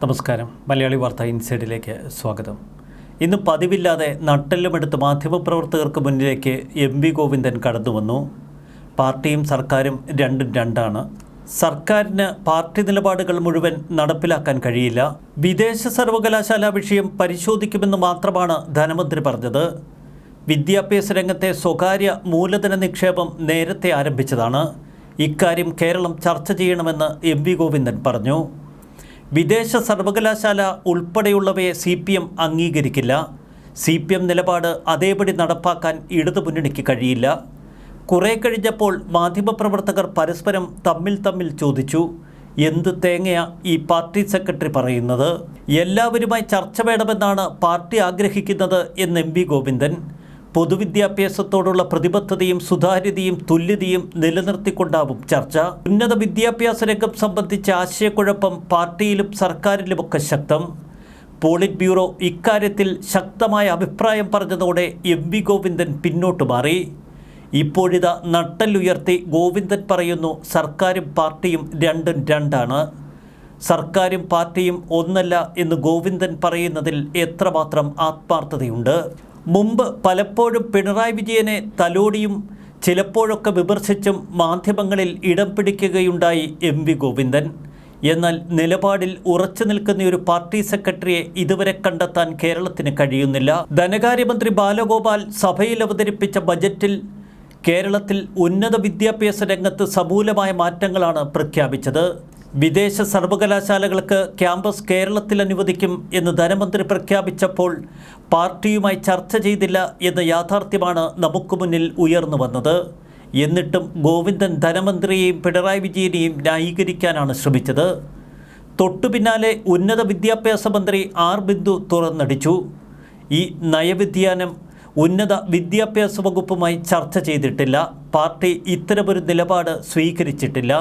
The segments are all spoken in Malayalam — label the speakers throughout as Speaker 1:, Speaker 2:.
Speaker 1: നമസ്കാരം. മലയാളി വാർത്ത ഇൻസൈഡിലേക്ക് സ്വാഗതം. ഇന്ന് പതിവില്ലാതെ നട്ടെല്ലുമെടുത്ത് മാധ്യമപ്രവർത്തകർക്ക് മുന്നിലേക്ക് എം.വി. ഗോവിന്ദൻ കടന്നുവന്നു. പാർട്ടിയും സർക്കാരും രണ്ടും രണ്ടാണ്. സർക്കാരിന് പാർട്ടി നിലപാടുകൾ മുഴുവൻ നടപ്പിലാക്കാൻ കഴിയില്ല. വിദേശ സർവകലാശാല വിഷയം പരിശോധിക്കുമെന്ന് മാത്രമാണ് ധനമന്ത്രി പറഞ്ഞത്. വിദ്യാഭ്യാസ രംഗത്തെ സ്വകാര്യ മൂലധന നിക്ഷേപം നേരത്തെ ആരംഭിച്ചതാണ്. ഇക്കാര്യം കേരളം ചർച്ച ചെയ്യണമെന്ന് എം.വി. ഗോവിന്ദൻ പറഞ്ഞു. വിദേശ സർവകലാശാല ഉൾപ്പെടെയുള്ളവയെ CPM അംഗീകരിക്കില്ല. CPM നിലപാട് അതേപടി നടപ്പാക്കാൻ ഇടതുമുന്നണിക്ക് കഴിയില്ല. കുറെ കഴിഞ്ഞപ്പോൾ മാധ്യമപ്രവർത്തകർ പരസ്പരം തമ്മിൽ ചോദിച്ചു, എന്ത് തേങ്ങയാ ഈ പാർട്ടി സെക്രട്ടറി പറയുന്നത്? എല്ലാവരുമായി ചർച്ച വേണമെന്നാണ് പാർട്ടി ആഗ്രഹിക്കുന്നത് എന്ന് എം.വി. ഗോവിന്ദൻ. പൊതുവിദ്യാഭ്യാസത്തോടുള്ള പ്രതിബദ്ധതയും സുതാര്യതയും തുല്യതയും നിലനിർത്തിക്കൊണ്ടാവും ചർച്ച. ഉന്നത വിദ്യാഭ്യാസ രംഗം സംബന്ധിച്ച ആശയക്കുഴപ്പം പാർട്ടിയിലും സർക്കാരിലുമൊക്കെ ശക്തം. പോളിറ്റ് ബ്യൂറോ ഇക്കാര്യത്തിൽ ശക്തമായ അഭിപ്രായം പറഞ്ഞതോടെ എം.വി. ഗോവിന്ദൻ പിന്നോട്ട് മാറി. ഇപ്പോഴിതാ നട്ടെല്ലുയർത്തി ഗോവിന്ദൻ പറയുന്നു, സർക്കാരും പാർട്ടിയും രണ്ടും രണ്ടാണ്. സർക്കാരും പാർട്ടിയും ഒന്നല്ല എന്ന് ഗോവിന്ദൻ പറയുന്നതിൽ എത്രമാത്രം ആത്മാർത്ഥതയുണ്ട്. മുമ്പ് പലപ്പോഴും പിണറായി വിജയനെ തലോടിയും ചിലപ്പോഴൊക്കെ വിമർശിച്ചും മാധ്യമങ്ങളിൽ ഇടം പിടിക്കുകയുണ്ടായി എം.വി. ഗോവിന്ദൻ. എന്നാൽ നിലപാടിൽ ഉറച്ചു നിൽക്കുന്ന ഒരു പാർട്ടി സെക്രട്ടറിയെ ഇതുവരെ കണ്ടെത്താൻ കേരളത്തിന് കഴിയുന്നില്ല. ധനകാര്യമന്ത്രി ബാലഗോപാൽ സഭയിൽ അവതരിപ്പിച്ച ബജറ്റിൽ കേരളത്തിൽ ഉന്നത വിദ്യാഭ്യാസ രംഗത്ത് സമൂലമായ മാറ്റങ്ങളാണ് പ്രഖ്യാപിച്ചത്. വിദേശ സർവകലാശാലകൾക്ക് ക്യാമ്പസ് കേരളത്തിൽ അനുവദിക്കും എന്ന് ധനമന്ത്രി പ്രഖ്യാപിച്ചപ്പോൾ പാർട്ടിയുമായി ചർച്ച ചെയ്തില്ല എന്ന യാഥാർത്ഥ്യമാണ് നമുക്ക് മുന്നിൽ ഉയർന്നു വന്നത്. എന്നിട്ടും ഗോവിന്ദൻ ധനമന്ത്രിയെയും പിണറായി വിജയനെയും ന്യായീകരിക്കാനാണ് ശ്രമിച്ചത്. തൊട്ടുപിന്നാലെ ഉന്നത വിദ്യാഭ്യാസ മന്ത്രി ആർ ബിന്ദു തുറന്നടിച്ചു. ഈ നയവ്യതിയാനം ഉന്നത വിദ്യാഭ്യാസ വകുപ്പുമായി ചർച്ച ചെയ്തിട്ടില്ല. പാർട്ടി ഇത്തരമൊരു നിലപാട് സ്വീകരിച്ചിട്ടില്ല.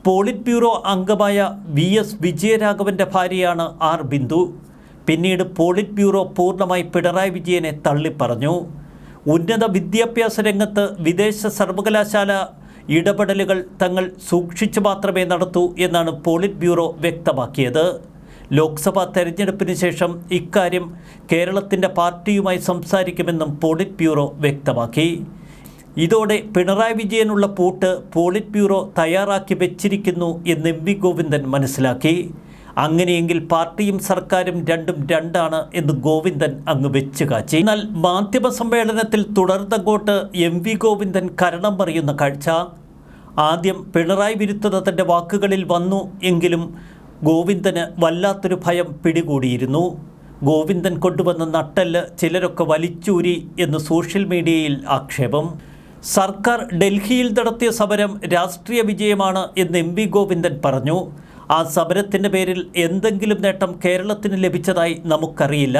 Speaker 1: പോളിറ്റ് ബ്യൂറോ അംഗമായ VS വിജയരാഘവൻ്റെ ഭാര്യയാണ് ആർ ബിന്ദു. പിന്നീട് പോളിറ്റ് ബ്യൂറോ പൂർണ്ണമായി പിണറായി വിജയനെ തള്ളിപ്പറഞ്ഞു. ഉന്നത വിദ്യാഭ്യാസ രംഗത്ത് വിദേശ സർവകലാശാല ഇടപെടലുകൾ തങ്ങൾ സൂക്ഷിച്ചു മാത്രമേ നടത്തൂ എന്നാണ് പോളിറ്റ് ബ്യൂറോ വ്യക്തമാക്കിയത്. ലോക്സഭാ തെരഞ്ഞെടുപ്പിന് ശേഷം ഇക്കാര്യം കേരളത്തിൻ്റെ പാർട്ടിയുമായി സംസാരിക്കുമെന്നും പോളിറ്റ് ബ്യൂറോ വ്യക്തമാക്കി. ഇതോടെ പിണറായി വിജയനുള്ള പൂട്ട് പോളിറ്റ് ബ്യൂറോ തയ്യാറാക്കി വെച്ചിരിക്കുന്നു എന്ന് എം.വി. ഗോവിന്ദൻ മനസ്സിലാക്കി. അങ്ങനെയെങ്കിൽ പാർട്ടിയും സർക്കാരും രണ്ടും രണ്ടാണ് എന്ന് ഗോവിന്ദൻ അങ്ങ് വെച്ച് കാച്ചി. എന്നാൽ മാധ്യമ സമ്മേളനത്തിൽ തുടർന്നങ്ങോട്ട് എം.വി. ഗോവിന്ദൻ കരണം പറയുന്ന കാഴ്ച. ആദ്യം പിണറായി വിരുദ്ധത തൻ്റെ വാക്കുകളിൽ വന്നു എങ്കിലും ഗോവിന്ദന് വല്ലാത്തൊരു ഭയം പിടികൂടിയിരുന്നു. ഗോവിന്ദൻ കൊണ്ടുവന്ന നട്ടെല്ല് ചിലരൊക്കെ വലിച്ചൂരി എന്ന് സോഷ്യൽ മീഡിയയിൽ ആക്ഷേപം. സർക്കാർ ഡൽഹിയിൽ നടത്തിയ സമരം രാഷ്ട്രീയ വിജയമാണ് എന്ന് എം.വി. ഗോവിന്ദൻ പറഞ്ഞു. ആ സമരത്തിൻ്റെ പേരിൽ എന്തെങ്കിലും നേട്ടം കേരളത്തിന് ലഭിച്ചതായി നമുക്കറിയില്ല.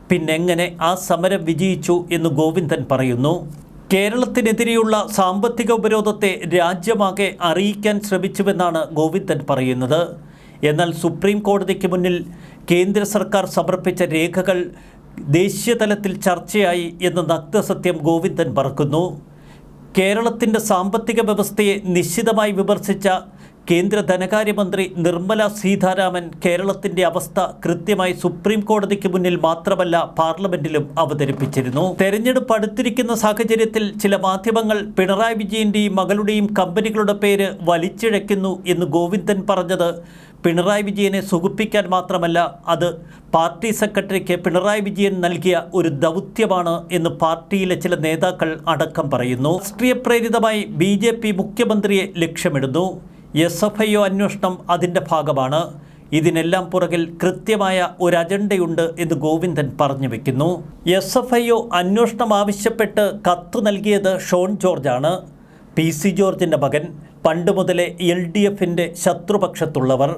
Speaker 1: പിന്നെങ്ങനെ ആ സമരം വിജയിച്ചു എന്ന് ഗോവിന്ദൻ പറയുന്നു. കേരളത്തിനെതിരെയുള്ള സാമ്പത്തിക ഉപരോധത്തെ രാജ്യമാകെ അറിയിക്കാൻ ശ്രമിച്ചുവെന്നാണ് ഗോവിന്ദൻ പറയുന്നത്. എന്നാൽ സുപ്രീം കോടതിക്ക് മുന്നിൽ കേന്ദ്ര സർക്കാർ സമർപ്പിച്ച രേഖകൾ ദേശീയ തലത്തിൽ ചർച്ചയായി എന്ന നഗ്നസത്യം ഗോവിന്ദൻ മറക്കുന്നു. കേരളത്തിൻ്റെ സാമ്പത്തിക വ്യവസ്ഥയെ നിശ്ചിതമായി വിമർശിച്ച കേന്ദ്ര ധനകാര്യമന്ത്രി നിർമ്മല സീതാരാമൻ കേരളത്തിൻ്റെ അവസ്ഥ കൃത്യമായി സുപ്രീം കോടതിക്ക് മുന്നിൽ മാത്രമല്ല പാർലമെന്റിലും അവതരിപ്പിച്ചിരുന്നു. തെരഞ്ഞെടുപ്പ് അടുത്തിരിക്കുന്ന സാഹചര്യത്തിൽ ചില മാധ്യമങ്ങൾ പിണറായി വിജയൻ്റെയും മകളുടെയും കമ്പനികളുടെ പേര് വലിച്ചിഴയ്ക്കുന്നു എന്ന് ഗോവിന്ദൻ പറഞ്ഞത് പിണറായി വിജയനെ സുഖിപ്പിക്കാൻ മാത്രമല്ല, അത് പാർട്ടി സെക്രട്ടറിക്ക് പിണറായി വിജയൻ നൽകിയ ഒരു ദൗത്യമാണ് എന്ന് പാർട്ടിയിലെ ചില നേതാക്കൾ അടക്കം പറയുന്നു. രാഷ്ട്രീയ പ്രേരിതമായി BJP മുഖ്യമന്ത്രിയെ ലക്ഷ്യമിടുന്നു. SFIO അന്വേഷണം അതിൻ്റെ ഭാഗമാണ്. ഇതിനെല്ലാം പുറകിൽ കൃത്യമായ ഒരു അജണ്ടയുണ്ട് എന്ന് ഗോവിന്ദൻ പറഞ്ഞു വയ്ക്കുന്നു. SFIO അന്വേഷണം ആവശ്യപ്പെട്ട് കത്ത് നൽകിയത് ഷോൺ ജോർജാണ്. PC ജോർജിൻ്റെ മകൻ. പണ്ട് മുതലേ LDFിൻ്റെ ശത്രുപക്ഷത്തുള്ളവർ.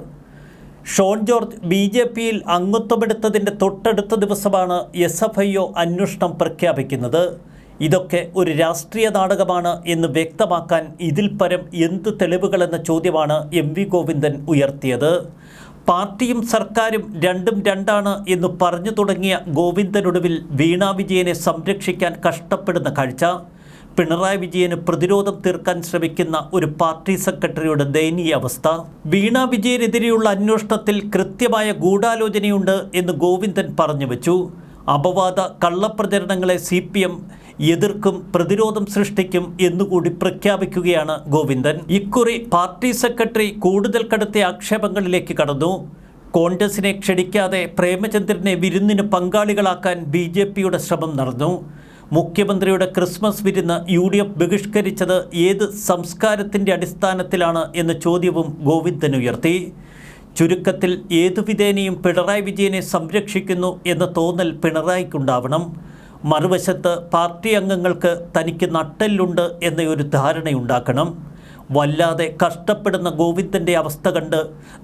Speaker 1: ഷോൺ ജോർജ് BJPയിൽ അംഗത്വമെടുത്തതിൻ്റെ തൊട്ടടുത്ത ദിവസമാണ് SFIO അന്വേഷണം പ്രഖ്യാപിക്കുന്നത്. ഇതൊക്കെ ഒരു രാഷ്ട്രീയ നാടകമാണ് എന്ന് വ്യക്തമാക്കാൻ ഇതിൽ പരം എന്ത് തെളിവുകളെന്ന ചോദ്യമാണ് എം.വി. ഗോവിന്ദൻ ഉയർത്തിയത്. പാർട്ടിയും സർക്കാരും രണ്ടും രണ്ടാണ് എന്ന് പറഞ്ഞു തുടങ്ങിയ ഗോവിന്ദനൊടുവിൽ വീണ വിജയനെ സംരക്ഷിക്കാൻ കഷ്ടപ്പെടുന്ന കാഴ്ച. പിണറായി വിജയന് പ്രതിരോധം തീർക്കാൻ ശ്രമിക്കുന്ന ഒരു പാർട്ടി സെക്രട്ടറിയുടെ ദയനീയ അവസ്ഥ. വീണ വിജയനെതിരെയുള്ള അന്വേഷണത്തിൽ കൃത്യമായ ഗൂഢാലോചനയുണ്ട് എന്ന് ഗോവിന്ദൻ പറഞ്ഞു വെച്ചു. അപവാദ കള്ളപ്രചരണങ്ങളെ CPM എതിർക്കും, പ്രതിരോധം സൃഷ്ടിക്കും എന്നുകൂടി പ്രഖ്യാപിക്കുകയാണ് ഗോവിന്ദൻ. ഇക്കുറി പാർട്ടി സെക്രട്ടറി കൂടുതൽ കടുത്ത ആക്ഷേപങ്ങളിലേക്ക് കടന്നു. കോൺഗ്രസിനെ ക്ഷണിക്കാതെ പ്രേമചന്ദ്രനെ വിരുന്നിന് പങ്കാളികളാക്കാൻ BJPയുടെ ശ്രമം നടന്നു. മുഖ്യമന്ത്രിയുടെ ക്രിസ്മസ് വിരുന്ന് UDF ബഹിഷ്കരിച്ചത് ഏത് സംസ്കാരത്തിൻ്റെ അടിസ്ഥാനത്തിലാണ് എന്ന ചോദ്യവും ഗോവിന്ദൻ ഉയർത്തി. ചുരുക്കത്തിൽ ഏതു വിധേനയും പിണറായി വിജയനെ സംരക്ഷിക്കുന്നു എന്ന തോന്നൽ പിണറായിക്കുണ്ടാവണം. മറുവശത്ത് പാർട്ടി അംഗങ്ങൾക്ക് തനിക്ക് നട്ടെല്ലുണ്ട് എന്ന ഒരു ധാരണയുണ്ടാക്കണം. വല്ലാതെ കഷ്ടപ്പെടുന്ന ഗോവിന്ദൻ്റെ അവസ്ഥ കണ്ട്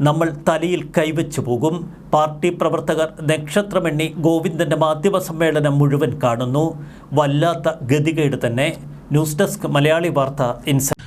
Speaker 1: നമ്മൾ തലയിൽ കൈവച്ചു പോകും. പാർട്ടി പ്രവർത്തകർ നക്ഷത്രമെണ്ണി ഗോവിന്ദൻ്റെ മാധ്യമ സമ്മേളനം മുഴുവൻ കാണുന്നു. വല്ലാത്ത ഗതികേട് തന്നെ. ന്യൂസ് ഡെസ്ക് മലയാളി വാർത്ത ഇൻസൈറ്റ്.